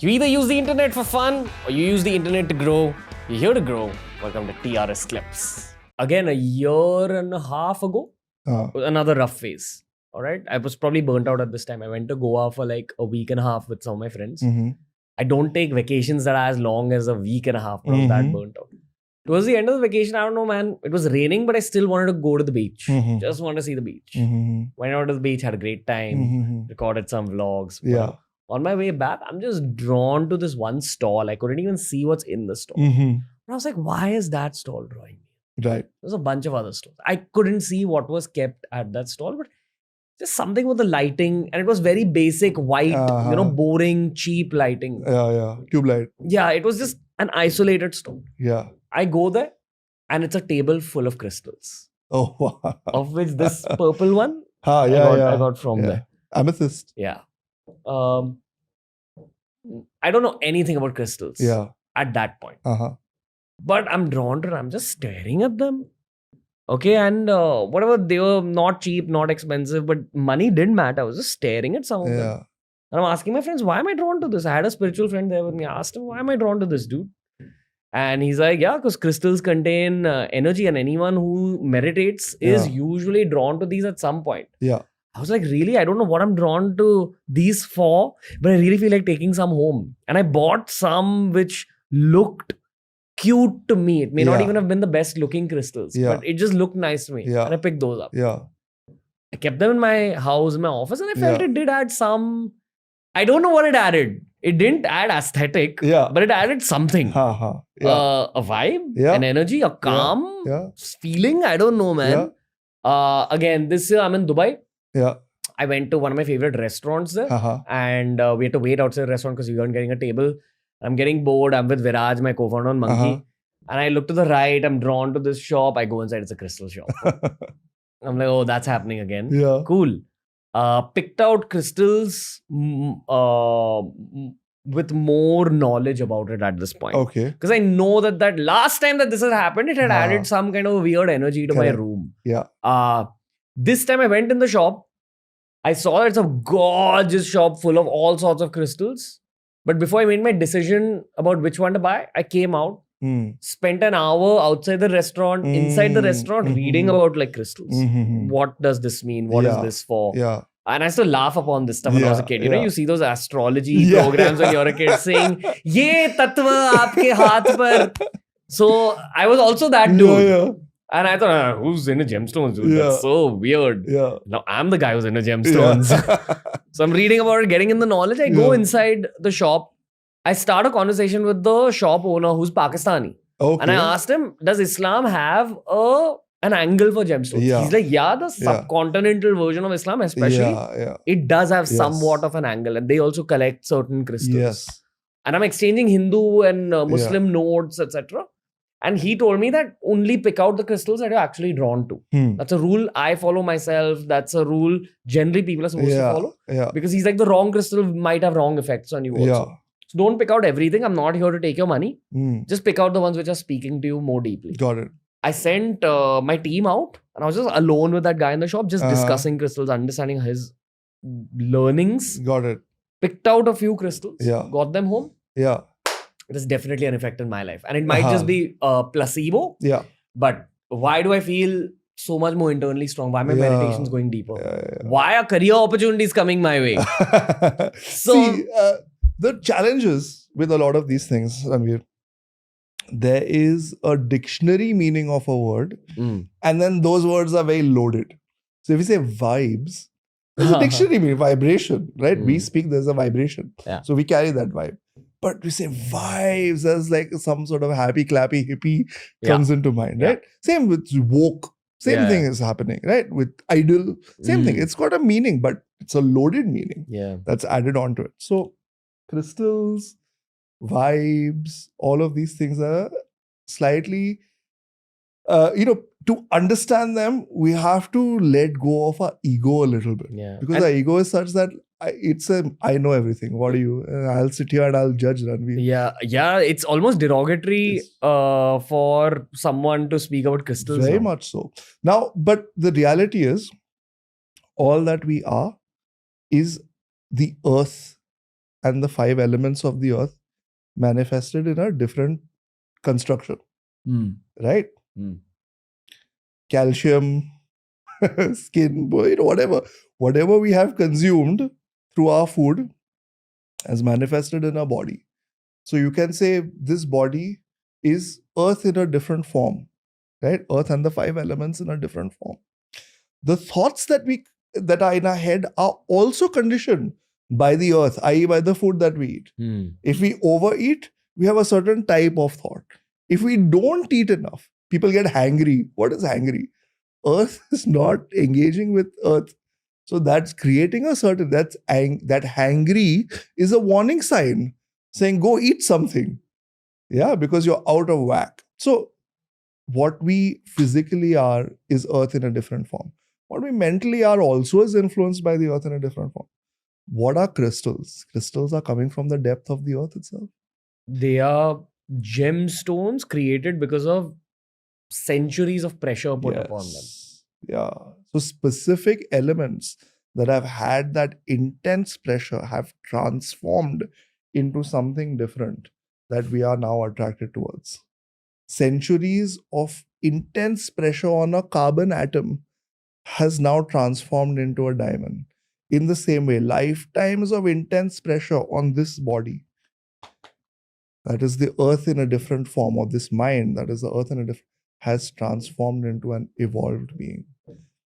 You either use the internet for fun or you use the internet to grow. You're here to grow. Welcome to TRS Clips. Again, a year and a half ago, another rough phase. All right. I was probably burnt out at this time. I went to Goa for like a week and a half with some of my friends. I don't take vacations that are as long as a week and a half, but I was that burnt out. Towards the end of the vacation, I don't know, man. It was raining, but I still wanted to go to the beach. Just wanted to see the beach. Went out to the beach, had a great time, recorded some vlogs. Yeah. On my way back, I'm just drawn to this one stall. I couldn't even see what's in the stall. And I was like, why is that stall drawing me? Right. There's a bunch of other stalls. I couldn't see what was kept at that stall, but just something with the lighting. And it was very basic, white, boring, cheap lighting. Yeah. Tube light. Yeah, it was just an isolated stall. Yeah. I go there and it's a table full of crystals. Oh, wow. Of which this purple one, I got from there. Amethyst. Yeah. I don't know anything about crystals at that point. But I'm drawn to it. I'm just staring at them. Okay, and whatever, they were not cheap, not expensive, but money didn't matter. I was just staring at some of them. And I'm asking my friends, why am I drawn to this? I had a spiritual friend there with me. I asked him, why am I drawn to this, dude? And he's like, yeah, because crystals contain energy, and anyone who meditates is usually drawn to these at some point. Yeah. I was like, really? I don't know what I'm drawn to these for, but I really feel like taking some home. And I bought some which looked cute to me. It may not even have been the best looking crystals, but it just looked nice to me. And I picked those up. Yeah. I kept them in my house, in my office, and I felt it did add some. I don't know what it added. It didn't add aesthetic, but it added something. A vibe, an energy, a calm feeling. I don't know, man. Again, this year I'm in Dubai. Yeah. I went to one of my favorite restaurants there and we had to wait outside the restaurant because we weren't getting a table. I'm getting bored. I'm with Viraj, my co-founder on Monkey. And I look to the right. I'm drawn to this shop. I go inside. It's a crystal shop. I'm like, oh, that's happening again. Yeah. Cool. Picked out crystals with more knowledge about it at this point. Okay. Because I know that last time that this had happened, it had added some kind of weird energy to my room. Yeah. This time I went in the shop. I saw that it's a gorgeous shop full of all sorts of crystals. But before I made my decision about which one to buy, I came out, spent an hour outside the restaurant, inside the restaurant, reading about like crystals. What does this mean? What is this for? Yeah. And I used to laugh upon this stuff when I was a kid. You know, you see those astrology programs when you're a kid saying, "Ye tattva aapke haath par." So I was also that dude. And I thought, who's into gemstones, dude? That's so weird. Now I'm the guy who's into gemstones. So I'm reading about it, getting in the knowledge. I go inside the shop. I start a conversation with the shop owner who's Pakistani. Okay. And I asked him, does Islam have an angle for gemstones? He's like, yeah, the subcontinental version of Islam especially, it does have somewhat of an angle. And they also collect certain crystals. And I'm exchanging Hindu and Muslim notes, etc. And he told me that only pick out the crystals that you're actually drawn to. That's a rule I follow myself. That's a rule generally people are supposed to follow. Because he's like, the wrong crystal might have wrong effects on you also. So don't pick out everything. I'm not here to take your money. Just pick out the ones which are speaking to you more deeply. Got it. I sent my team out and I was just alone with that guy in the shop, just discussing crystals, understanding his learnings. Got it. Picked out a few crystals. Got them home. Yeah. It is definitely an effect in my life. And it might just be placebo. Yeah. But why do I feel so much more internally strong? Why my meditation's going deeper? Why are career opportunities coming my way? So, see, the challenges with a lot of these things, Ranveer, there is a dictionary meaning of a word. And then those words are very loaded. So if you say vibes, there's a dictionary meaning, vibration, right? We speak, there's a vibration. So we carry that vibe. But we say vibes as like some sort of happy, clappy, hippie comes into mind, right? Same with woke. Same thing is happening, right? With idol, same thing. It's got a meaning, but it's a loaded meaning that's added onto it. So crystals, vibes, all of these things are slightly, to understand them, we have to let go of our ego a little bit. Because our ego is such that I know everything. What do you? I'll sit here and I'll judge Ranveer. Yeah. It's almost derogatory for someone to speak about crystals. Very much so. Now, but the reality is, all that we are is the earth and the 5 elements of the earth manifested in a different construction. Right? Calcium, skin, whatever we have consumed through our food has manifested in our body. So you can say this body is earth in a different form, right? Earth and the 5 elements in a different form. The thoughts that are in our head are also conditioned by the earth, i.e. by the food that we eat. If we overeat, we have a certain type of thought. If we don't eat enough, people get hangry. What is hangry? Earth is not engaging with earth. So that's creating that hangry is a warning sign saying, go eat something. Yeah, because you're out of whack. So what we physically are is earth in a different form. What we mentally are also is influenced by the earth in a different form. What are crystals? Crystals are coming from the depth of the earth itself. They are gemstones created because of centuries of pressure put upon them. Yeah. So specific elements that have had that intense pressure have transformed into something different that we are now attracted towards. Centuries of intense pressure on a carbon atom has now transformed into a diamond. In the same way, lifetimes of intense pressure on this body, that is the earth in a different form, or this mind, that is the earth in a different, has transformed into an evolved being.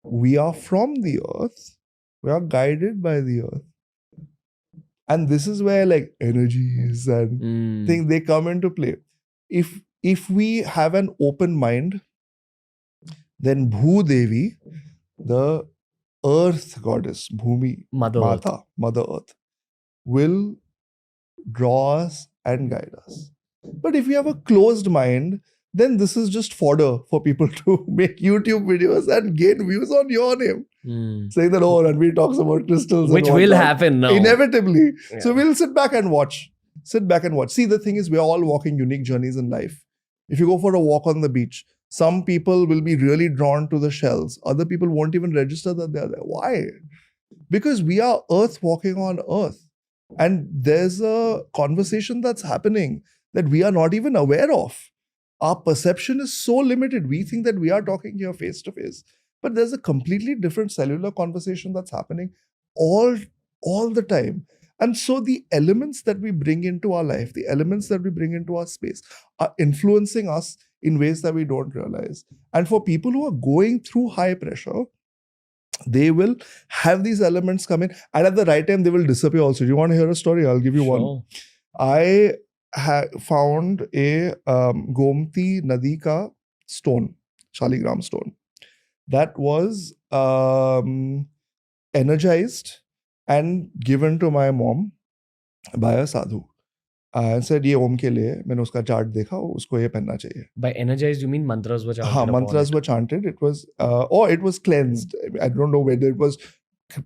We are from the earth. We are guided by the earth. And this is where like energies and things, they come into play. If we have an open mind, then Bhu Devi, the earth goddess, Bhumi, Mother Earth, will draw us and guide us. But if you have a closed mind, then this is just fodder for people to make YouTube videos and gain views on your name. Saying that, oh, Ranveer talks about crystals. Which will happen now. Inevitably. Yeah. So we'll sit back and watch. See, the thing is, we're all walking unique journeys in life. If you go for a walk on the beach, some people will be really drawn to the shells. Other people won't even register that they're there. Why? Because we are earth walking on earth. And there's a conversation that's happening that we are not even aware of. Our perception is so limited. We think that we are talking here face to face. But there's a completely different cellular conversation that's happening all the time. And so the elements that we bring into our life, the elements that we bring into our space are influencing us in ways that we don't realize. And for people who are going through high pressure, they will have these elements come in, and at the right time, they will disappear also. Do you want to hear a story? I'll give you one. I found a Gomti Nadi ka stone, Shaligram stone, that was energized and given to my mom by a sadhu. And said, ये ओम के लिए, मैंने उसका chart देखा, उसको ये पहनना चाहिए. By energized, you mean mantras were chanted? हाँ, mantras were chanted. It was, or it was cleansed. I don't know whether it was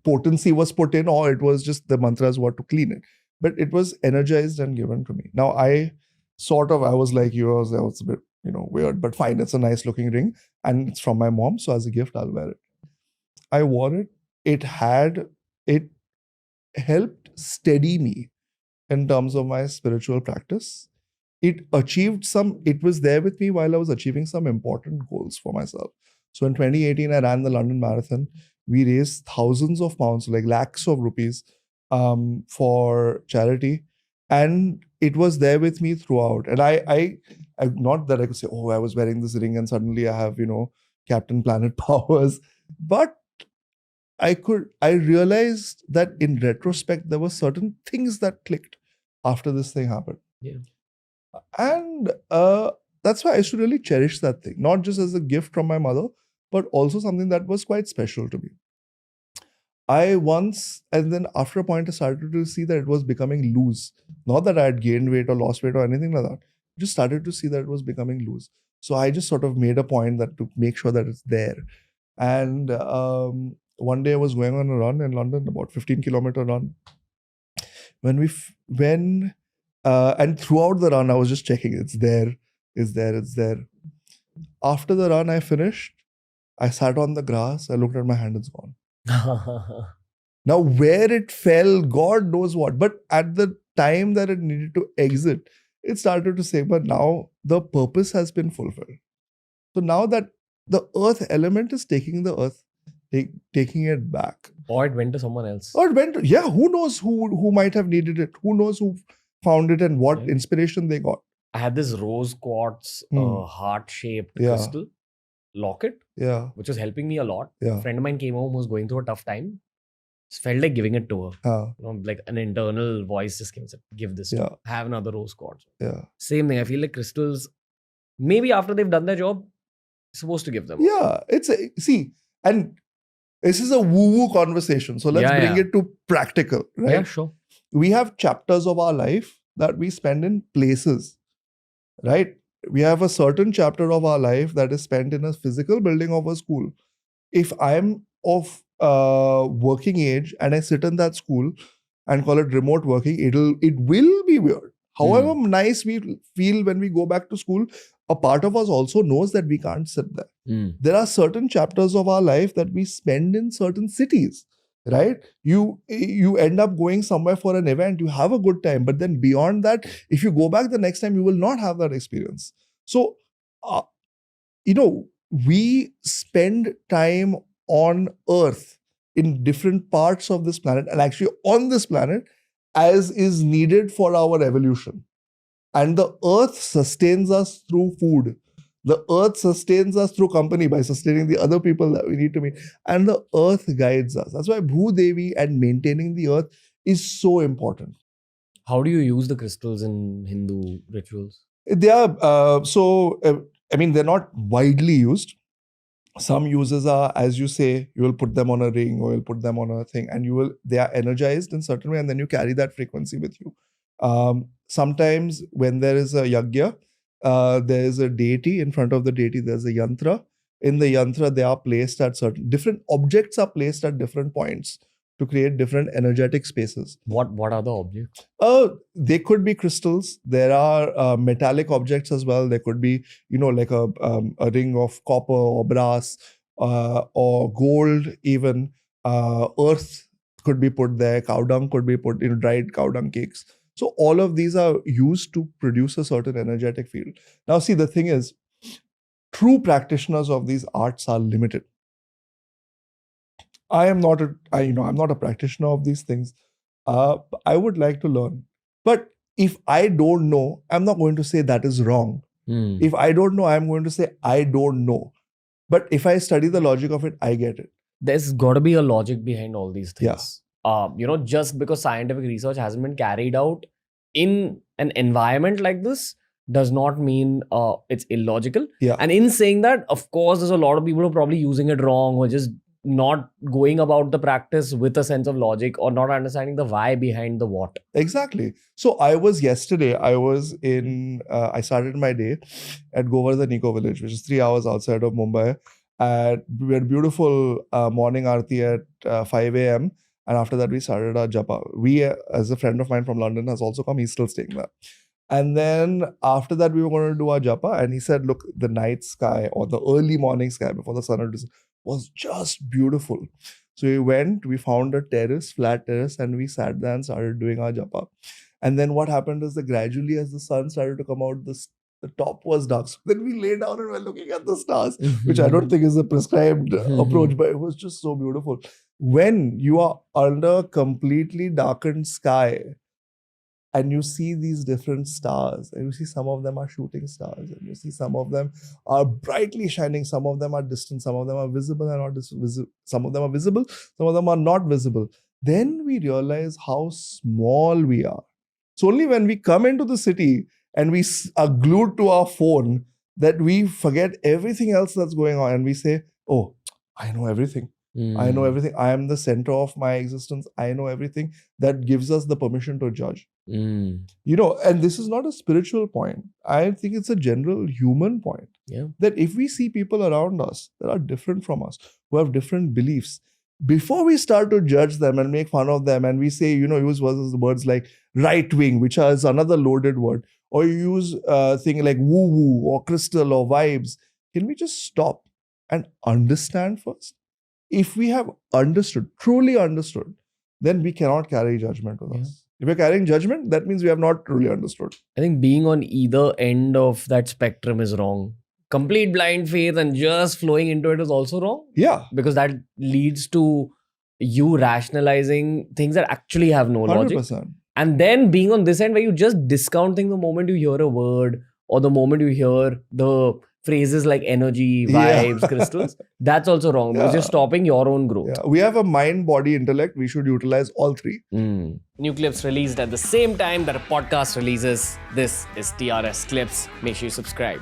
potency was put in or it was just the mantras were to clean it. But it was energized and given to me. Now I was like yours, that was a bit, weird, but fine. It's a nice looking ring and it's from my mom. So as a gift, I'll wear it. I wore it. It helped steady me in terms of my spiritual practice. It was there with me while I was achieving some important goals for myself. So in 2018, I ran the London Marathon. We raised thousands of pounds, like lakhs of rupees, for charity. And it was there with me throughout. And I not that I could say, oh, I was wearing this ring and suddenly I have, Captain Planet powers. But I realized that in retrospect, there were certain things that clicked after this thing happened. Yeah. And that's why I should really cherish that thing, not just as a gift from my mother, but also something that was quite special to me. And then after a point, I started to see that it was becoming loose. Not that I had gained weight or lost weight or anything like that. I just started to see that it was becoming loose. So I just sort of made a point that to make sure that it's there. And one day I was going on a run in London, about 15-kilometer run. And throughout the run, I was just checking, it's there. After the run, I finished. I sat on the grass. I looked at my hand, it's gone. Now, where it fell, God knows what. But at the time that it needed to exit, it started to say, but now the purpose has been fulfilled. So now that the earth element is taking the earth, taking it back. Or it went to someone else. Or it went to, who knows who might have needed it? Who knows who found it and what inspiration they got? I had this rose quartz heart-shaped crystal locket, which was helping me a lot. A friend of mine came home who was going through a tough time. It felt like giving it to her. Like an internal voice just came and said, give this to her. Have another rose quartz. Same thing. I feel like crystals, maybe after they've done their job, you're supposed to give them. And this is a woo-woo conversation. So let's bring it to practical, right? Yeah, sure. We have chapters of our life that we spend in places, right? We have a certain chapter of our life that is spent in a physical building of a school. If I'm of working age and I sit in that school and call it remote working, it will be weird. However nice we feel when we go back to school, a part of us also knows that we can't sit there. There are certain chapters of our life that we spend in certain cities, right? You end up going somewhere for an event, you have a good time, but then beyond that, if you go back the next time, you will not have that experience. So, we spend time on Earth in different parts of this planet and actually on this planet as is needed for our evolution. And the Earth sustains us through food. The Earth sustains us through company by sustaining the other people that we need to meet. And the Earth guides us. That's why Bhu Devi and maintaining the Earth is so important. How do you use the crystals in Hindu rituals? They are, they're not widely used. Some uses are, as you say, you will put them on a ring or you'll put them on a thing and they are energized in a certain way and then you carry that frequency with you. Sometimes when there is a yagya, there is a deity. In front of the deity, there's a yantra. In the yantra, they are placed at different objects are placed at different points to create different energetic spaces. What are the objects? They could be crystals. There are metallic objects as well. There could be, like a ring of copper or brass or gold even. Earth could be put there. Cow dung could be put, dried cow dung cakes. So all of these are used to produce a certain energetic field. Now see, the thing is, true practitioners of these arts are limited. I'm not a practitioner of these things. I would like to learn. But if I don't know, I'm not going to say that is wrong. If I don't know, I'm going to say I don't know. But if I study the logic of it, I get it. There's got to be a logic behind all these things. Just because scientific research hasn't been carried out in an environment like this does not mean it's illogical. And in saying that, of course, there's a lot of people who are probably using it wrong or just not going about the practice with a sense of logic or not understanding the why behind the what. Exactly. So I started my day at Govardhan Eco Village, which is 3 hours outside of Mumbai. We had beautiful morning aarti at 5 a.m. And after that, we started our japa. As a friend of mine from London has also come, he's still staying there. And then after that, we were going to do our japa. And he said, look, the night sky or the early morning sky before the sun was just beautiful. So we found a flat terrace, and we sat there and started doing our japa. And then what happened is that gradually as the sun started to come out, the top was dark. So then we lay down and were looking at the stars, which I don't think is a prescribed approach, but it was just so beautiful. When you are under completely darkened sky and you see these different stars, and you see some of them are shooting stars, and you see some of them are brightly shining, some of them are distant, some of them are visible and not visible, some of them are visible, some of them are not visible, then we realize how small we are. It's only when we come into the city and we are glued to our phone that we forget everything else that's going on and we say, oh, I know everything. I know everything. I am the center of my existence. I know everything. That gives us the permission to judge. And this is not a spiritual point. I think it's a general human point. That if we see people around us that are different from us, who have different beliefs, before we start to judge them and make fun of them and we say, use words like right wing, which is another loaded word, or you use things like woo-woo or crystal or vibes, can we just stop and understand first? If we have truly understood, then we cannot carry judgment with us. If you're carrying judgment, that means we have not truly understood. I think being on either end of that spectrum is wrong. Complete blind faith and just flowing into it is also wrong. Yeah. Because that leads to you rationalizing things that actually have no 100%. logic. And then being on this end where you just discounting the moment you hear a word or the moment you hear the phrases like energy, vibes, crystals, that's also wrong because you're stopping your own growth. Yeah. We have a mind, body, intellect. We should utilize all three. New clips released at the same time that a podcast releases. This is TRS Clips. Make sure you subscribe.